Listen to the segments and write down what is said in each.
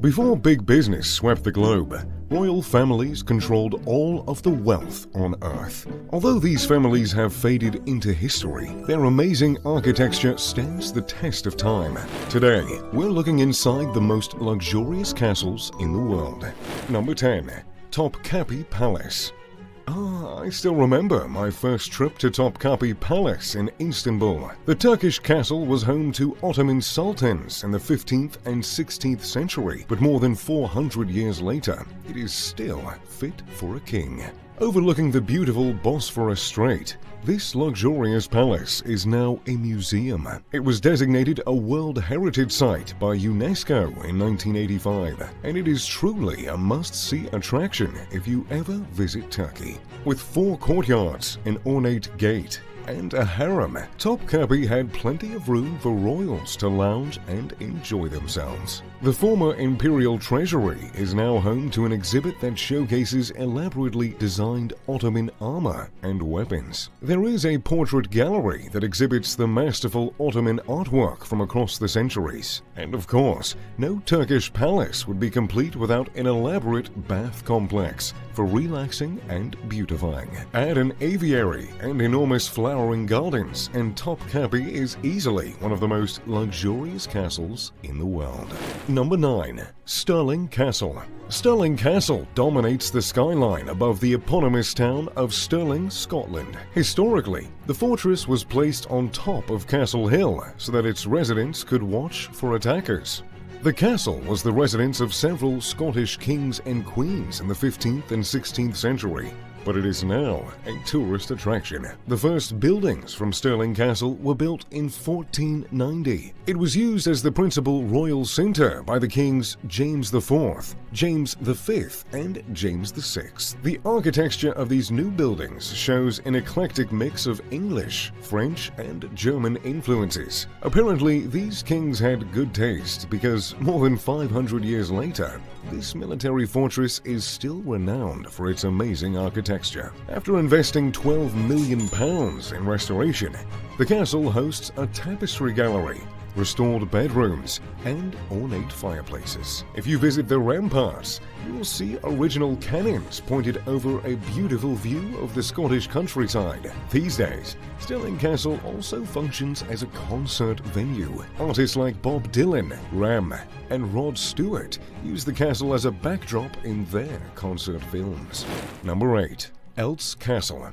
Before big business swept the globe, royal families controlled all of the wealth on Earth. Although these families have faded into history, their amazing architecture stands the test of time. Today, we're looking inside the most luxurious castles in the world. Number 10. Topkapi Palace. I still remember my first trip to Topkapi Palace in Istanbul. The Turkish castle was home to Ottoman sultans in the 15th and 16th century, but more than 400 years later, it is still fit for a king. Overlooking the beautiful Bosphorus Strait, this luxurious palace is now a museum. It was designated a World Heritage Site by UNESCO in 1985, and it is truly a must-see attraction if you ever visit Turkey. With 4 courtyards, an ornate gate, and a harem, Topkapi had plenty of room for royals to lounge and enjoy themselves. The former imperial treasury is now home to an exhibit that showcases elaborately designed Ottoman armor and weapons. There is a portrait gallery that exhibits the masterful Ottoman artwork from across the centuries. And of course, no Turkish palace would be complete without an elaborate bath complex for relaxing and beautifying. Add an aviary and enormous flowering gardens, and Topkapi is easily one of the most luxurious castles in the world. Number 9. Stirling Castle. Stirling Castle dominates the skyline above the eponymous town of Stirling, Scotland. Historically, the fortress was placed on top of Castle Hill so that its residents could watch for attackers. The castle was the residence of several Scottish kings and queens in the 15th and 16th century, but it is now a tourist attraction. The first buildings from Stirling Castle were built in 1490. It was used as the principal royal centre by the kings James IV, James V, and James VI. The architecture of these new buildings shows an eclectic mix of English, French, and German influences. Apparently, these kings had good taste because more than 500 years later, this military fortress is still renowned for its amazing architecture. After investing £12 million in restoration, the castle hosts a tapestry gallery, restored bedrooms, and ornate fireplaces. If you visit the ramparts, you will see original cannons pointed over a beautiful view of the Scottish countryside. These days, Stirling Castle also functions as a concert venue. Artists like Bob Dylan, Ram, and Rod Stewart use the castle as a backdrop in their concert films. Number 8. Eltz Castle.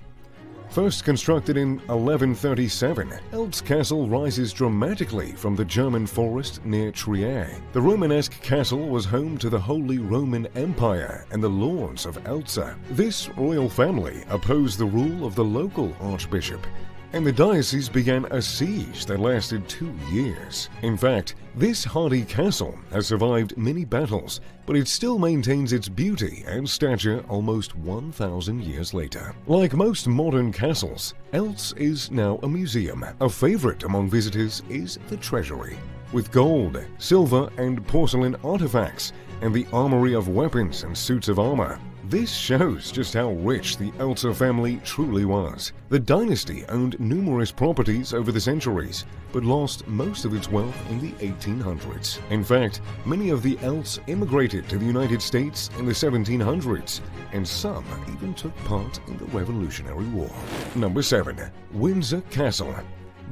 First constructed in 1137, Eltz Castle rises dramatically from the German forest near Trier. The Romanesque castle was home to the Holy Roman Empire and the lords of Eltza. This royal family opposed the rule of the local archbishop, and the diocese began a siege that lasted 2 years. In fact, this hardy castle has survived many battles, but it still maintains its beauty and stature almost 1,000 years later. Like most modern castles, Eltz is now a museum. A favorite among visitors is the treasury, with gold, silver, and porcelain artifacts, and the armory of weapons and suits of armor. This shows just how rich the Eltz family truly was. The dynasty owned numerous properties over the centuries, but lost most of its wealth in the 1800s. In fact, many of the Eltz immigrated to the United States in the 1700s, and some even took part in the Revolutionary War. Number 7. Windsor Castle.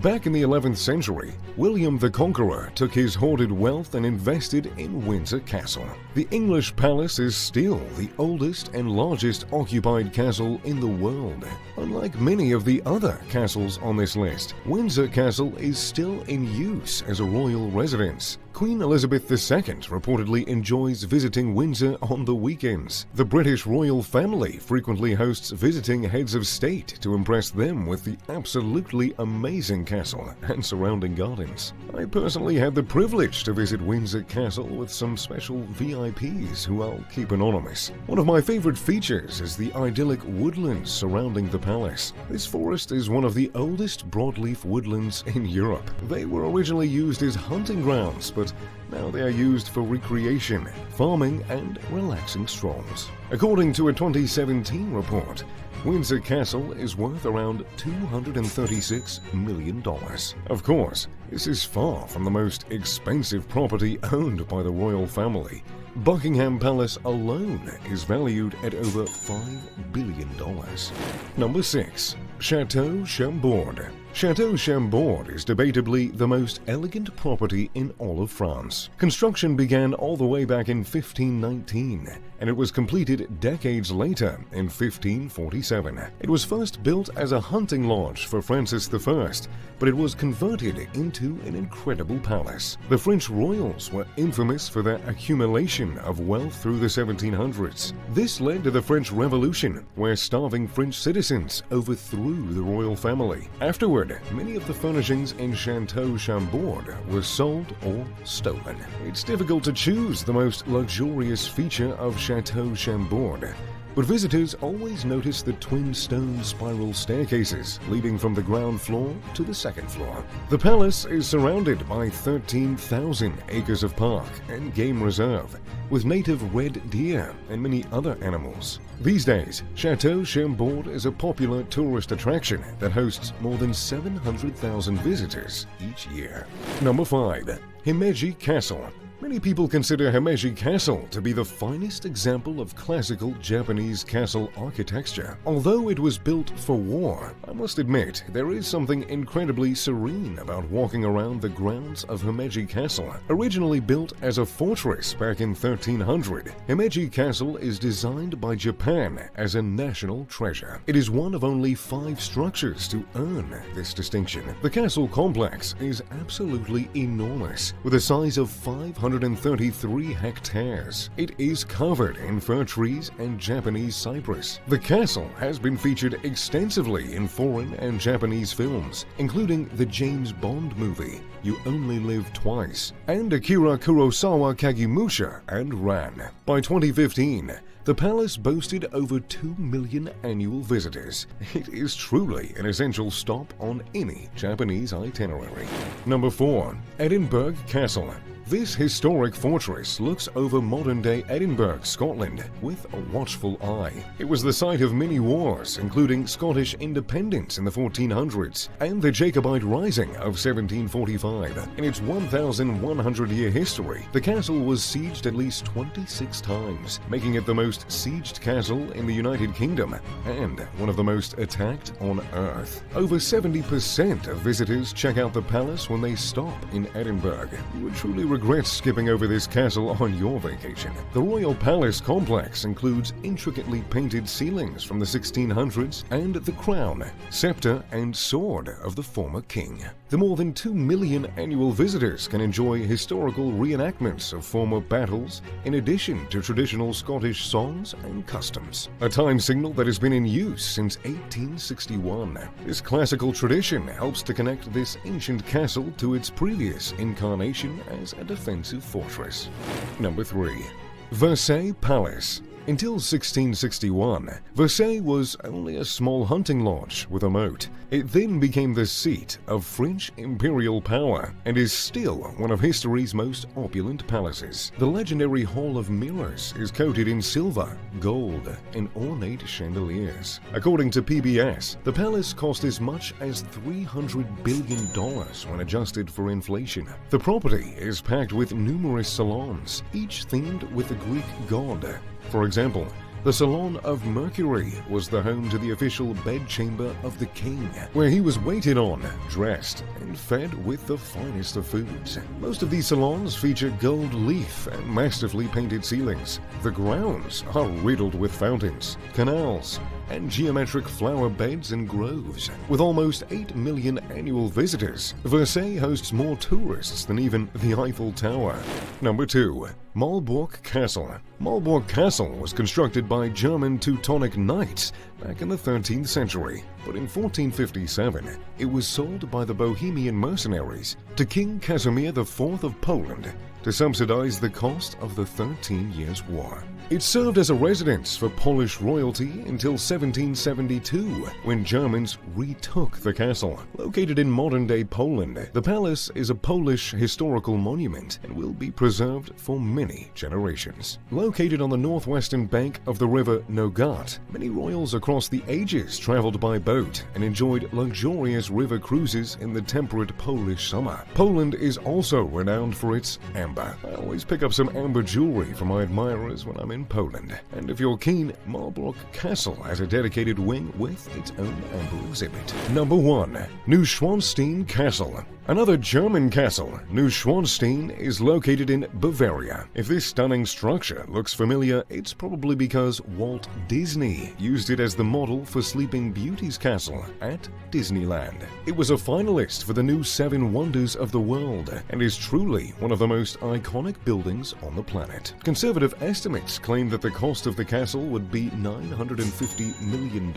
Back in the 11th century, William the Conqueror took his hoarded wealth and invested in Windsor Castle. The English palace is still the oldest and largest occupied castle in the world. Unlike many of the other castles on this list, Windsor Castle is still in use as a royal residence. Queen Elizabeth II reportedly enjoys visiting Windsor on the weekends. The British royal family frequently hosts visiting heads of state to impress them with the absolutely amazing castle and surrounding gardens. I personally had the privilege to visit Windsor Castle with some special VIPs who I'll keep anonymous. One of my favorite features is the idyllic woodlands surrounding the palace. This forest is one of the oldest broadleaf woodlands in Europe. They were originally used as hunting grounds, but now they are used for recreation, farming, and relaxing strolls. According to a 2017 report, Windsor Castle is worth around $236 million. Of course, this is far from the most expensive property owned by the royal family. Buckingham Palace alone is valued at over $5 billion. Number 6. Chateau Chambord. Chateau Chambord is debatably the most elegant property in all of France. Construction began all the way back in 1519, and it was completed decades later in 1547. It was first built as a hunting lodge for Francis I, but it was converted into an incredible palace. The French royals were infamous for their accumulation of wealth through the 1700s. This led to the French Revolution, where starving French citizens overthrew the royal family. Afterward, many of the furnishings in Chateau Chambord were sold or stolen. It's difficult to choose the most luxurious feature of Chateau Chambord, but visitors always notice the twin stone spiral staircases leading from the ground floor to the second floor. The palace is surrounded by 13,000 acres of park and game reserve, with native red deer and many other animals. These days, Chateau Chambord is a popular tourist attraction that hosts more than 700,000 visitors each year. Number 5. Himeji Castle. Many people consider Himeji Castle to be the finest example of classical Japanese castle architecture. Although it was built for war, I must admit there is something incredibly serene about walking around the grounds of Himeji Castle. Originally built as a fortress back in 1300, Himeji Castle is designed by Japan as a national treasure. It is one of only 5 structures to earn this distinction. The castle complex is absolutely enormous, with a size of 533 hectares. It is covered in fir trees and Japanese cypress. The castle has been featured extensively in foreign and Japanese films, including the James Bond movie, You Only Live Twice, and Akira Kurosawa Kagemusha and Ran. By 2015, the palace boasted over 2 million annual visitors. It is truly an essential stop on any Japanese itinerary. Number 4. Edinburgh Castle. This historic fortress looks over modern-day Edinburgh, Scotland, with a watchful eye. It was the site of many wars, including Scottish independence in the 1400s and the Jacobite Rising of 1745. In its 1,100-year history, the castle was sieged at least 26 times, making it the most sieged castle in the United Kingdom and one of the most attacked on Earth. Over 70% of visitors check out the palace when they stop in Edinburgh. You would truly regret skipping over this castle on your vacation. The Royal Palace complex includes intricately painted ceilings from the 1600s and the crown, scepter, and sword of the former king. The more than 2 million annual visitors can enjoy historical reenactments of former battles in addition to traditional Scottish songs and customs. A time signal that has been in use since 1861. This classical tradition helps to connect this ancient castle to its previous incarnation as a defensive fortress. Number 3. Versailles Palace. Until 1661, Versailles was only a small hunting lodge with a moat. It then became the seat of French imperial power and is still one of history's most opulent palaces. The legendary Hall of Mirrors is coated in silver, gold, and ornate chandeliers. According to PBS, the palace cost as much as $300 billion when adjusted for inflation. The property is packed with numerous salons, each themed with a Greek god. For example, the Salon of Mercury was the home to the official bedchamber of the king, where he was waited on, dressed, and fed with the finest of foods. Most of these salons feature gold leaf and masterfully painted ceilings. The grounds are riddled with fountains, canals, and geometric flower beds and groves. With almost 8 million annual visitors, Versailles hosts more tourists than even the Eiffel Tower. Number 2. Malbork Castle. Malbork Castle was constructed by German Teutonic Knights back in the 13th century, but in 1457 it was sold by the Bohemian mercenaries to King Casimir IV of Poland to subsidize the cost of the 13 Years' War. It served as a residence for Polish royalty until 1772, when Germans retook the castle. Located in modern-day Poland, the palace is a Polish historical monument and will be preserved for many generations. Located on the northwestern bank of the river Nogat, many royals across the ages traveled by boat and enjoyed luxurious river cruises in the temperate Polish summer. Poland is also renowned for its amber amber. I always pick up some amber jewelry for my admirers when I'm in Poland. And if you're keen, Marlborough Castle has a dedicated wing with its own amber exhibit. Number 1. Neuschwanstein Castle. Another German castle, Neuschwanstein, is located in Bavaria. If this stunning structure looks familiar, it's probably because Walt Disney used it as the model for Sleeping Beauty's castle at Disneyland. It was a finalist for the new 7 Wonders of the World and is truly one of the most iconic buildings on the planet. Conservative estimates claim that the cost of the castle would be $950 million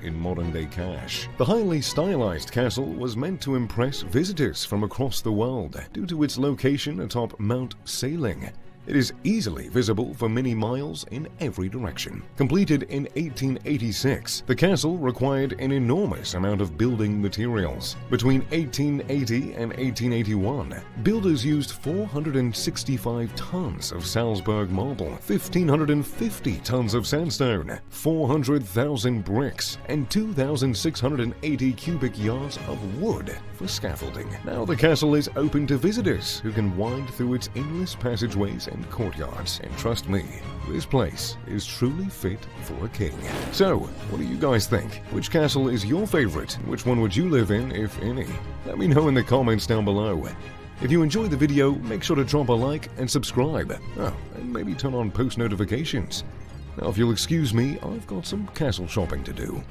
in modern-day cash. The highly stylized castle was meant to impress visitors from across the world due to its location atop Mount Sailing. It is easily visible for many miles in every direction. Completed in 1886, the castle required an enormous amount of building materials. Between 1880 and 1881, builders used 465 tons of Salzburg marble, 1,550 tons of sandstone, 400,000 bricks, and 2,680 cubic yards of wood for scaffolding. Now the castle is open to visitors who can wind through its endless passageways and courtyards. And trust me, this place is truly fit for a king. So, what do you guys think? Which castle is your favorite? Which one would you live in, if any? Let me know in the comments down below. If you enjoyed the video, make sure to drop a like and subscribe. Oh, and maybe turn on post notifications. Now, if you'll excuse me, I've got some castle shopping to do.